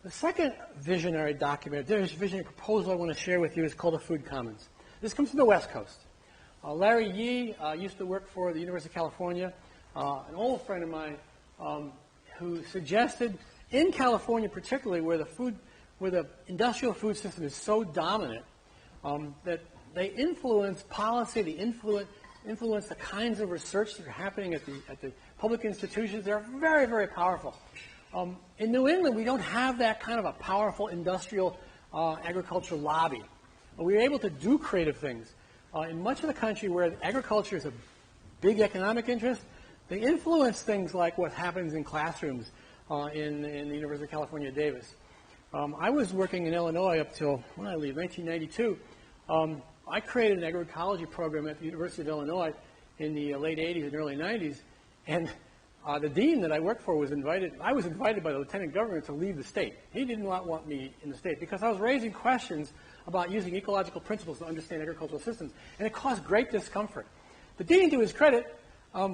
The second visionary document, visionary proposal I want to share with you is called the Food Commons. This comes from the West Coast. Larry Yee used to work for the University of California, an old friend of mine who suggested in California particularly where the industrial food system is so dominant that they influence policy, they influence the kinds of research that are happening at the public institutions. They're very, very powerful. In New England, we don't have that kind of a powerful industrial agricultural lobby. We are able to do creative things. In much of the country where agriculture is a big economic interest, they influence things like what happens in classrooms in the University of California, Davis. I was working in Illinois up till, when I leave, 1992. I created an agroecology program at the University of Illinois in the late 80s and early 90s, and the dean that I worked for was invited. I was invited by the lieutenant governor to leave the state. He did not want me in the state because I was raising questions about using ecological principles to understand agricultural systems, and it caused great discomfort. The dean, to his credit,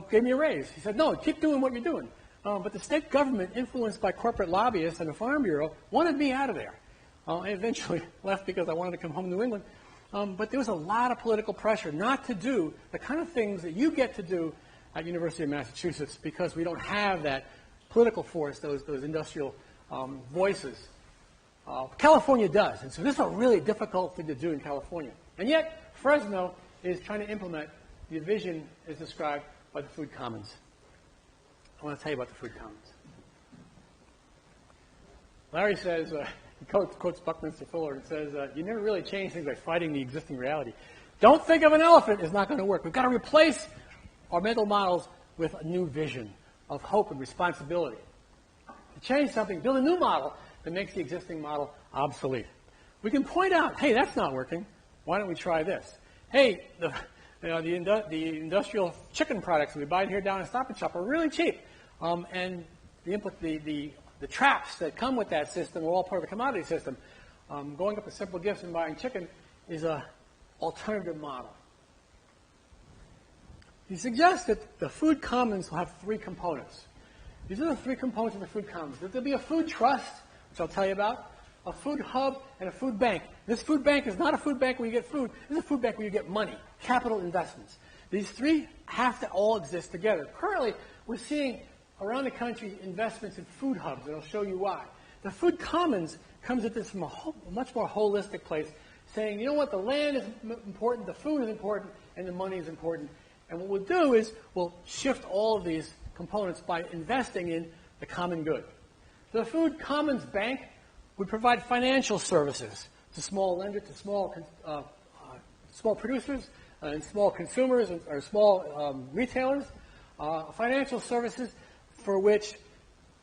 gave me a raise. He said, no, keep doing what you're doing. But the state government, influenced by corporate lobbyists and the Farm Bureau, wanted me out of there. I eventually left because I wanted to come home to New England. But there was a lot of political pressure not to do the kind of things that you get to do at University of Massachusetts because we don't have that political force, those industrial voices. California does, and so this is a really difficult thing to do in California. And yet, Fresno is trying to implement the vision as described by the Food Commons. I want to tell you about the Food Commons. Larry says, he quotes Buckminster Fuller and says, you never really change things by fighting the existing reality. Don't think of an elephant is not going to work. We've got to replace our mental models with a new vision of hope and responsibility. To change something, build a new model that makes the existing model obsolete. We can point out, hey, that's not working. Why don't we try this? Hey, the industrial chicken products that we buy here down in Stop and Shop are really cheap. And the traps that come with that system are all part of the commodity system. Going up to Simple Gifts and buying chicken is an alternative model. He suggests that the Food Commons will have three components. These are the three components of the Food Commons. There'll be a food trust, which I'll tell you about, a food hub, and a food bank. This food bank is not a food bank where you get food. This is a food bank where you get money, capital investments. These three have to all exist together. Currently, we're seeing around the country investments in food hubs, and I'll show you why. The Food Commons comes at this from a much more holistic place, saying, you know what, the land is important, the food is important, and the money is important. And what we'll do is we'll shift all of these components by investing in the common good. The Food Commons Bank would provide financial services to small lenders, to small producers, and small consumers, or small retailers, financial services for which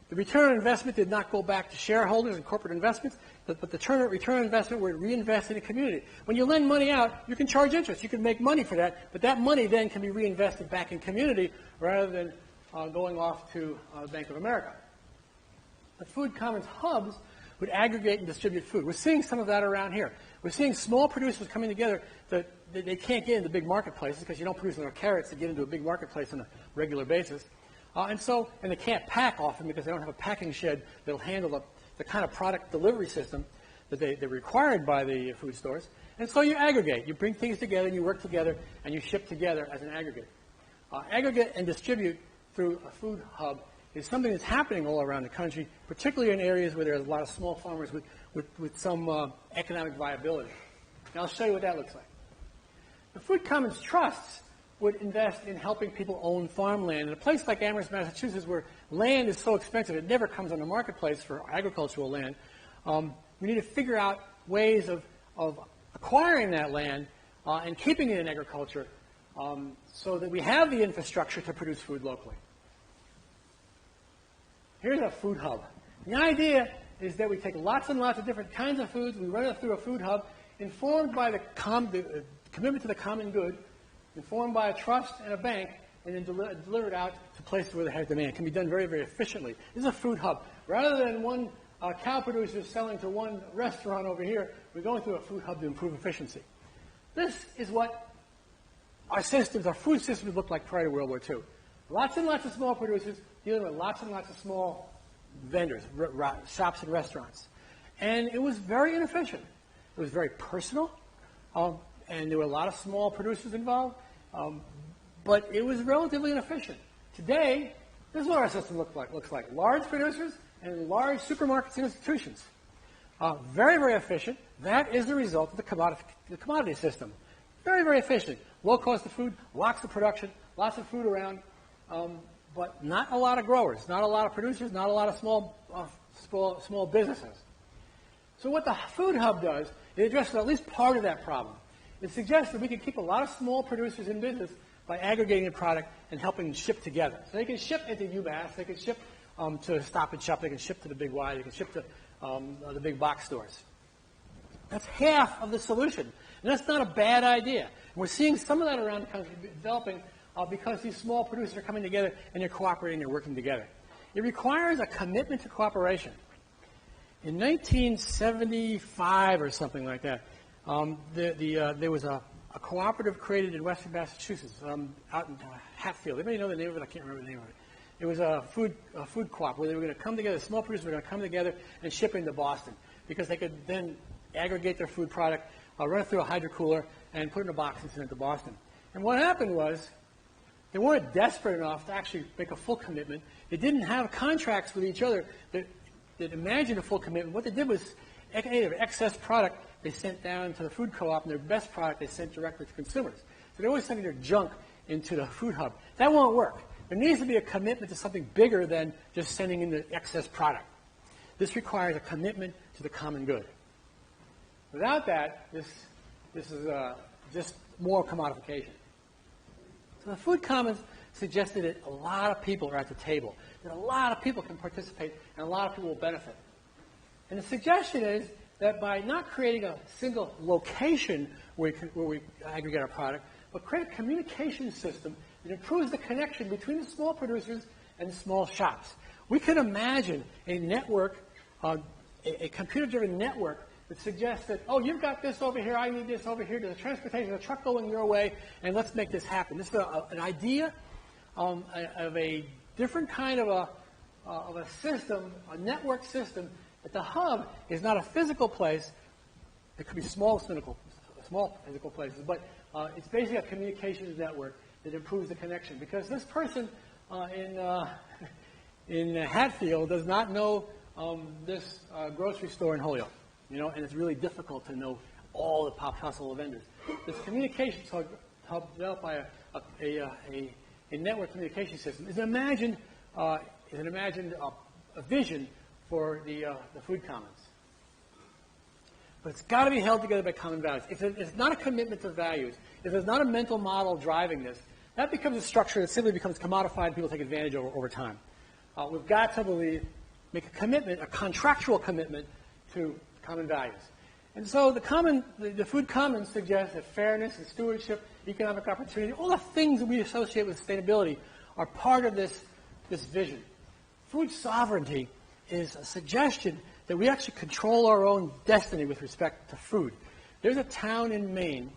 the return on investment did not go back to shareholders and corporate investments, but the return on investment were reinvested in the community. When you lend money out, you can charge interest. You can make money for that, but that money then can be reinvested back in community rather than going off to Bank of America. The Food Commons hubs would aggregate and distribute food. We're seeing some of that around here. We're seeing small producers coming together that they can't get into big marketplaces because you don't produce enough carrots to get into a big marketplace on a regular basis. And they can't pack often because they don't have a packing shed that will handle the kind of product delivery system that they're required by the food stores. And so you aggregate. You bring things together, and you work together, and you ship together as an aggregate. Aggregate and distribute through a food hub is something that's happening all around the country, particularly in areas where there's a lot of small farmers with some economic viability. Now I'll show you what that looks like. The Food Commons Trusts would invest in helping people own farmland. In a place like Amherst, Massachusetts, where land is so expensive, it never comes on the marketplace for agricultural land, we need to figure out ways of acquiring that land and keeping it in agriculture so that we have the infrastructure to produce food locally. Here's a food hub. The idea is that we take lots and lots of different kinds of foods, we run it through a food hub, informed by the commitment to the common good, informed by a trust and a bank, and then delivered out to places where they have demand. It can be done very, very efficiently. This is a food hub. Rather than one cow producer selling to one restaurant over here, we're going through a food hub to improve efficiency. This is what our food systems looked like prior to World War II. Lots and lots of small producers dealing with lots and lots of small vendors, shops and restaurants. And it was very inefficient. It was very personal, and there were a lot of small producers involved, but it was relatively inefficient. Today, this is what our system looks like. Large producers and large supermarkets and institutions. Very, very efficient. That is the result of the commodity system. Very, very efficient. Low cost of food, lots of production, lots of food around, but not a lot of growers, not a lot of producers, not a lot of small businesses. So what the Food Hub does, it addresses at least part of that problem. It suggests that we can keep a lot of small producers in business by aggregating the product and helping them ship together. So they can ship into UMass, they can ship to Stop and Shop, they can ship to the Big Y, they can ship to the big box stores. That's half of the solution. And that's not a bad idea. And we're seeing some of that around the country developing because these small producers are coming together and they're cooperating, they're working together. It requires a commitment to cooperation. In 1975 or something like that, there was a cooperative created in western Massachusetts, out in Hatfield. Anybody know the name of it? I can't remember the name of it. It was a food co-op where they were going to come together, small producers were going to come together and ship into Boston because they could then aggregate their food product, run it through a hydrocooler, and put it in a box and send it to Boston. And what happened was they weren't desperate enough to actually make a full commitment. They didn't have contracts with each other that imagined a full commitment. What they did was their excess product they sent down to the food co-op, and their best product they sent directly to consumers. So they're always sending their junk into the Food Hub. That won't work. There needs to be a commitment to something bigger than just sending in the excess product. This requires a commitment to the common good. Without that, this is just more commodification. So the Food Commons suggested that a lot of people are at the table, that a lot of people can participate, and a lot of people will benefit. And the suggestion is that by not creating a single location where we aggregate our product, but create a communication system that improves the connection between the small producers and the small shops. We could imagine a network, a computer-driven network that suggests that, oh, you've got this over here, I need this over here, there's a transportation, a truck going your way, and let's make this happen. This is an idea of a different kind of a system, a network system, that the hub is not a physical place. It could be small physical places, but it's basically a communications network that improves the connection. Because this person in Hatfield does not know this grocery store in Holyoke, and it's really difficult to know all the pop hustle of vendors. This communications hub developed by a network communication system is an imagined a vision for the Food Commons. But it's got to be held together by common values. If it's not a commitment to values, if there's not a mental model driving this, that becomes a structure that simply becomes commodified and people take advantage over time. We've got to make a commitment, a contractual commitment to common values. And so the Food Commons suggest that fairness and stewardship, economic opportunity, all the things that we associate with sustainability are part of this vision. Food sovereignty is a suggestion that we actually control our own destiny with respect to food. There's a town in Maine,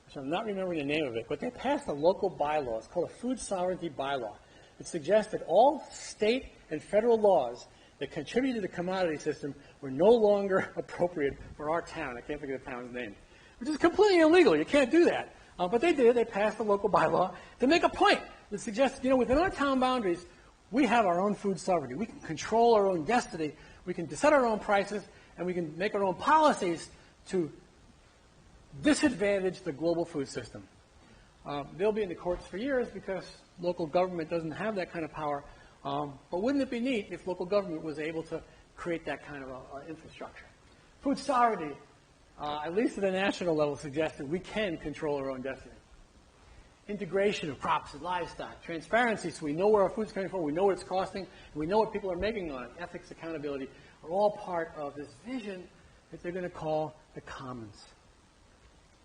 which I'm not remembering the name of it, but they passed a local bylaw. It's called a food sovereignty bylaw. It suggests that all state and federal laws that contribute to the commodity system were no longer appropriate for our town. I can't think of the town's name, which is completely illegal. You can't do that. But they did. They passed a local bylaw to make a point that suggests, within our town boundaries, we have our own food sovereignty. We can control our own destiny. We can set our own prices, and we can make our own policies to disadvantage the global food system. They'll be in the courts for years because local government doesn't have that kind of power. But wouldn't it be neat if local government was able to create that kind of infrastructure? Food sovereignty, at least at a national level, suggests that we can control our own destiny. Integration of crops and livestock, transparency so we know where our food's coming from, we know what it's costing, and we know what people are making on it, ethics, accountability, are all part of this vision that they're going to call the commons.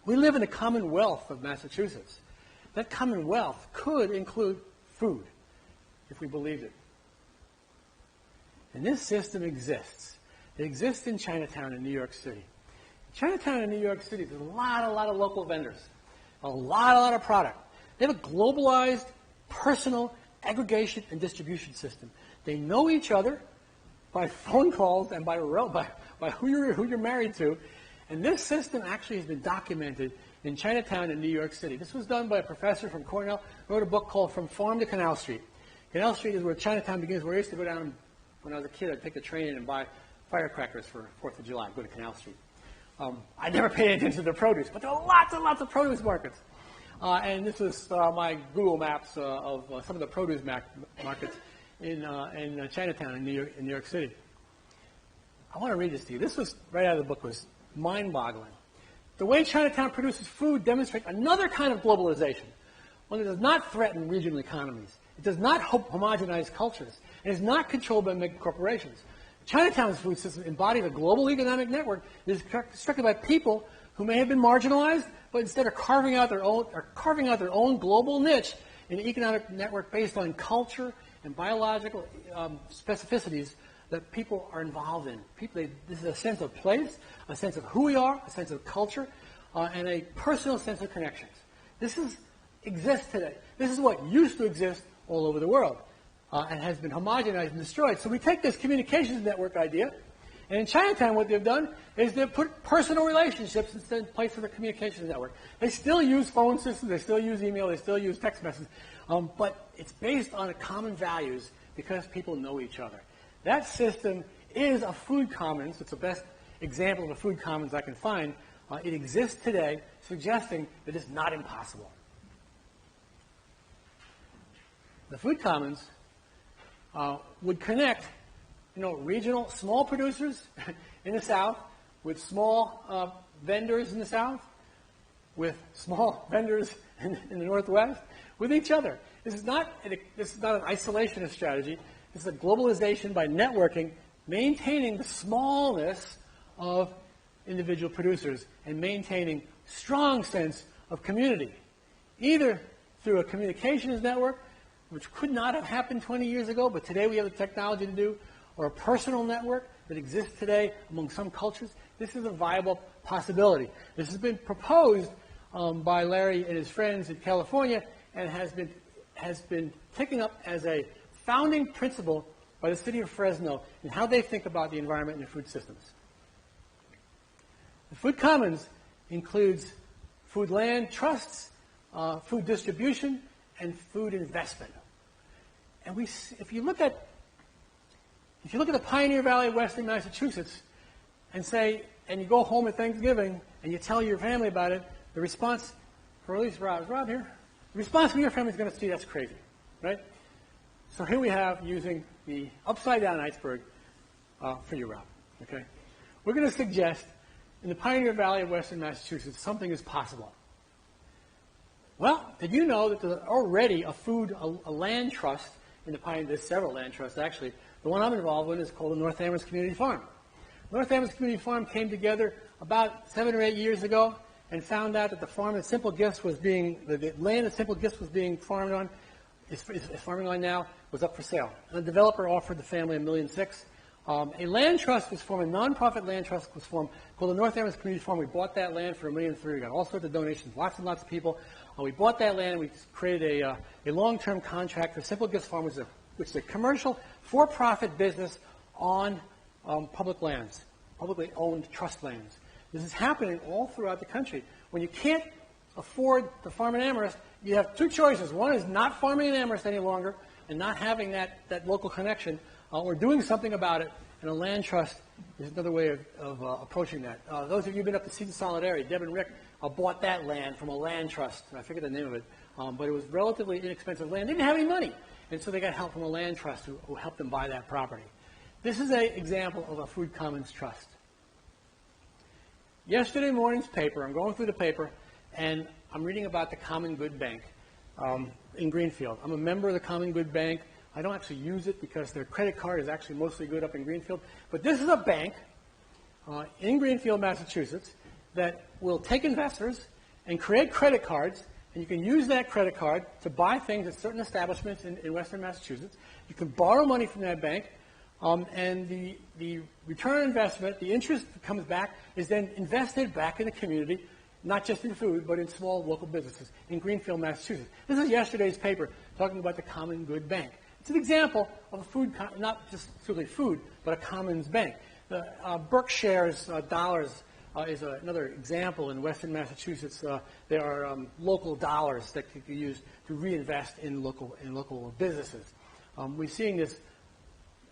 We live in the Commonwealth of Massachusetts. That Commonwealth could include food, if we believed it. And this system exists. It exists in Chinatown in New York City. Chinatown in New York City, there's a lot of local vendors, a lot of product. They have a globalized, personal aggregation and distribution system. They know each other by phone calls and by by who you're married to. And this system actually has been documented in Chinatown in New York City. This was done by a professor from Cornell, wrote a book called From Farm to Canal Street. Canal Street is where Chinatown begins, where I used to go down when I was a kid. I'd take the train in and buy firecrackers for 4th of July, go to Canal Street. I never paid attention to the produce, but there were lots and lots of produce markets. And this is my Google Maps of some of the produce markets in Chinatown in New York City. I want to read this to you. This was right out of the book, was mind-boggling. The way Chinatown produces food demonstrates another kind of globalization, one that does not threaten regional economies. It does not homogenize cultures. It is not controlled by mega corporations. Chinatown's food system embodies a global economic network that is constructed by people who may have been marginalized, but instead are carving out their own global niche in an economic network based on culture and biological specificities that people are involved in. This is a sense of place, a sense of who we are, a sense of culture, and a personal sense of connections. This exists today. This is what used to exist all over the world and has been homogenized and destroyed. So we take this communications network idea, and in Chinatown what they've done is they've put personal relationships in place of a communications network. They still use phone systems, they still use email, they still use text messages, but it's based on common values because people know each other. That system is a food commons. It's the best example of a food commons I can find. It exists today, suggesting that it's not impossible. The food commons would connect, regional small producers in the South with small vendors in the South, with small vendors in the Northwest, with each other. This is not an isolationist strategy. This is a globalization by networking, maintaining the smallness of individual producers and maintaining strong sense of community, either through a communications network, which could not have happened 20 years ago, but today we have the technology to do, or a personal network that exists today among some cultures. This is a viable possibility. This has been proposed by Larry and his friends in California and has been taken up as a founding principle by the city of Fresno in how they think about the environment and their food systems. The food commons includes food land trusts, food distribution, and food investment. And if you look at the Pioneer Valley of Western Massachusetts and you go home at Thanksgiving and you tell your family about it, the response, for at least Rob, is Rob here? The response from your family is going to see that's crazy, right? So here we have using the upside-down iceberg for you, Rob, okay? We're going to suggest in the Pioneer Valley of Western Massachusetts something is possible. Well, did you know that there's already a land trust in the Pioneer? There's several land trusts, actually. The one I'm involved in is called the North Amherst Community Farm. North Amherst Community Farm came together about 7 or 8 years ago and found out that the farm that Simple Gifts was the land that Simple Gifts was being farmed on, is farming on now, was up for sale. And the developer offered the family $1.6 million. A land trust was formed, a nonprofit land trust was formed called the North Amherst Community Farm. We bought that land for $1.3 million. We got all sorts of donations, lots and lots of people. We bought that land and we created a long-term contract for Simple Gifts Farm, which is a commercial, for-profit business on public lands, publicly owned trust lands. This is happening all throughout the country. When you can't afford to farm in Amherst, you have two choices. One is not farming in Amherst any longer and not having that local connection, or doing something about it, and a land trust is another way of approaching that. Those of you who've been up to Seton Solidarity, Deb and Rick bought that land from a land trust. I forget the name of it, but it was relatively inexpensive land. They didn't have any money, and so they got help from a land trust who helped them buy that property. This is an example of a food commons trust. Yesterday morning's paper, I'm going through the paper, and I'm reading about the Common Good Bank in Greenfield. I'm a member of the Common Good Bank. I don't actually use it because their credit card is actually mostly good up in Greenfield. But this is a bank in Greenfield, Massachusetts, that will take investors and create credit cards, and you can use that credit card to buy things at certain establishments in Western Massachusetts. You can borrow money from that bank, and the return on investment, the interest that comes back, is then invested back in the community, not just in food, but in small local businesses in Greenfield, Massachusetts. This is yesterday's paper talking about the Common Good Bank. It's an example of a food, not just strictly food, but a commons bank. The Berkshire's dollars is another example in Western Massachusetts. There are local dollars that can be used to reinvest in local businesses. We're seeing this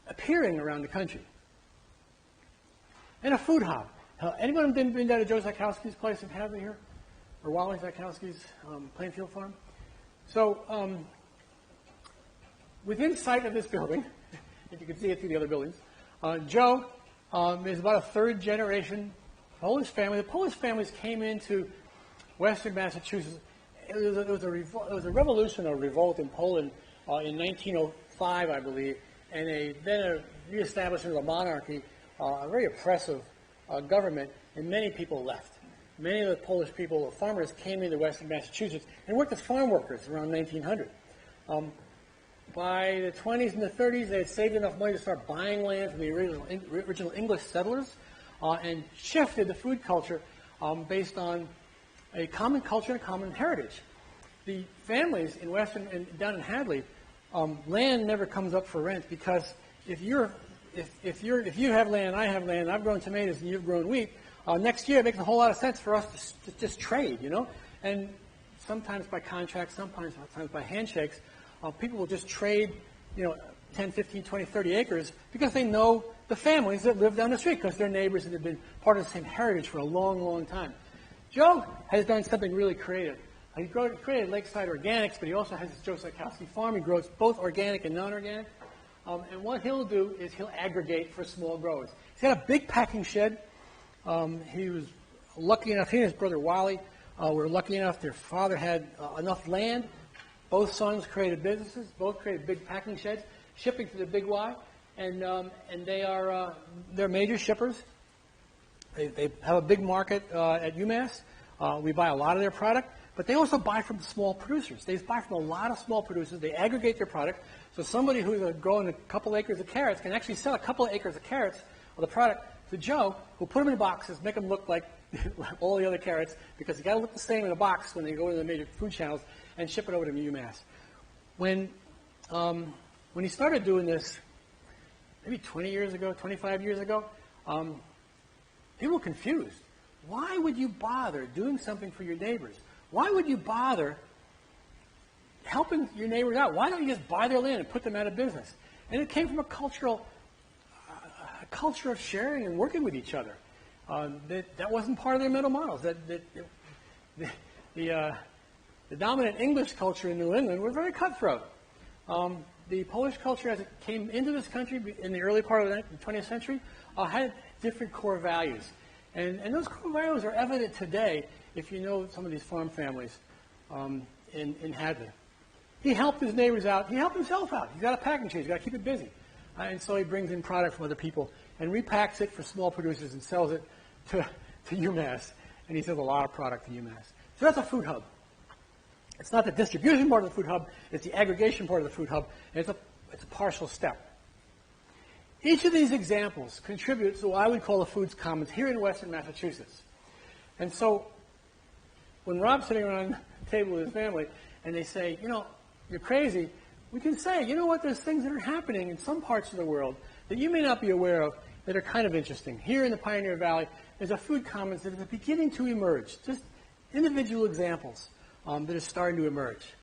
appearing around the country. And a food hub. Anyone been down to Joe Zakowski's place in Hadley here? Or Wally Zakowski's Plainfield Farm? So within sight of this building, if you can see it through the other buildings, Joe is about a third generation Polish family. The Polish families came into Western Massachusetts. It was a revolution or revolt in Poland in 1905, I believe, and then a reestablishment of a monarchy, a very oppressive government, and many people left. Many of the Polish people, farmers, came into Western Massachusetts and worked as farm workers around 1900. By the 20s and the 30s, they had saved enough money to start buying land from the original English settlers and shifted the food culture based on a common culture and a common heritage. The families in Western and down in Hadley, land never comes up for rent because if you have land, I have land, I've grown tomatoes and you've grown wheat, next year it makes a whole lot of sense for us to just trade, you know? And sometimes by contract, sometimes by handshakes, people will just trade, 10, 15, 20, 30 acres because they know the families that live down the street because they're neighbors and have been part of the same heritage for a long, long time. Joe has done something really creative. He created Lakeside Organics, but he also has his Joe Zakowski farm. He grows both organic and non-organic. And what he'll do is he'll aggregate for small growers. He's got a big packing shed. He was lucky enough, he and his brother Wally were lucky enough, their father had enough land. Both sons created businesses, both created big packing sheds, shipping to the Big Y, and they're major shippers. They have a big market at UMass. We buy a lot of their product, but they also buy from small producers. They buy from a lot of small producers. They aggregate their product, so somebody who's growing a couple acres of carrots can actually sell a couple of acres of carrots of the product to Joe, who'll put them in boxes, make them look like all the other carrots, because they got to look the same in a box when they go to the major food channels, and ship it over to UMass. When he started doing this, maybe 20 years ago, 25 years ago, people were confused. Why would you bother doing something for your neighbors? Why would you bother helping your neighbors out? Why don't you just buy their land and put them out of business? And it came from a culture of sharing and working with each other. That wasn't part of their mental models. The dominant English culture in New England was very cutthroat. The Polish culture, as it came into this country in the early part of the 20th century, had different core values. And those core values are evident today if you know some of these farm families in Hadley. He helped his neighbors out. He helped himself out. He's got a packing shed. He's got to keep it busy. And so he brings in product from other people and repacks it for small producers and sells it to UMass. And he sells a lot of product to UMass. So that's a food hub. It's not the distribution part of the food hub. It's the aggregation part of the food hub. And it's a partial step. Each of these examples contributes to what I would call the foods commons here in Western Massachusetts. And so when Rob's sitting around the table with his family and they say, you're crazy, we can say, you know what, there's things that are happening in some parts of the world that you may not be aware of that are kind of interesting. Here in the Pioneer Valley, there's a food commons that is beginning to emerge, just individual examples that are starting to emerge.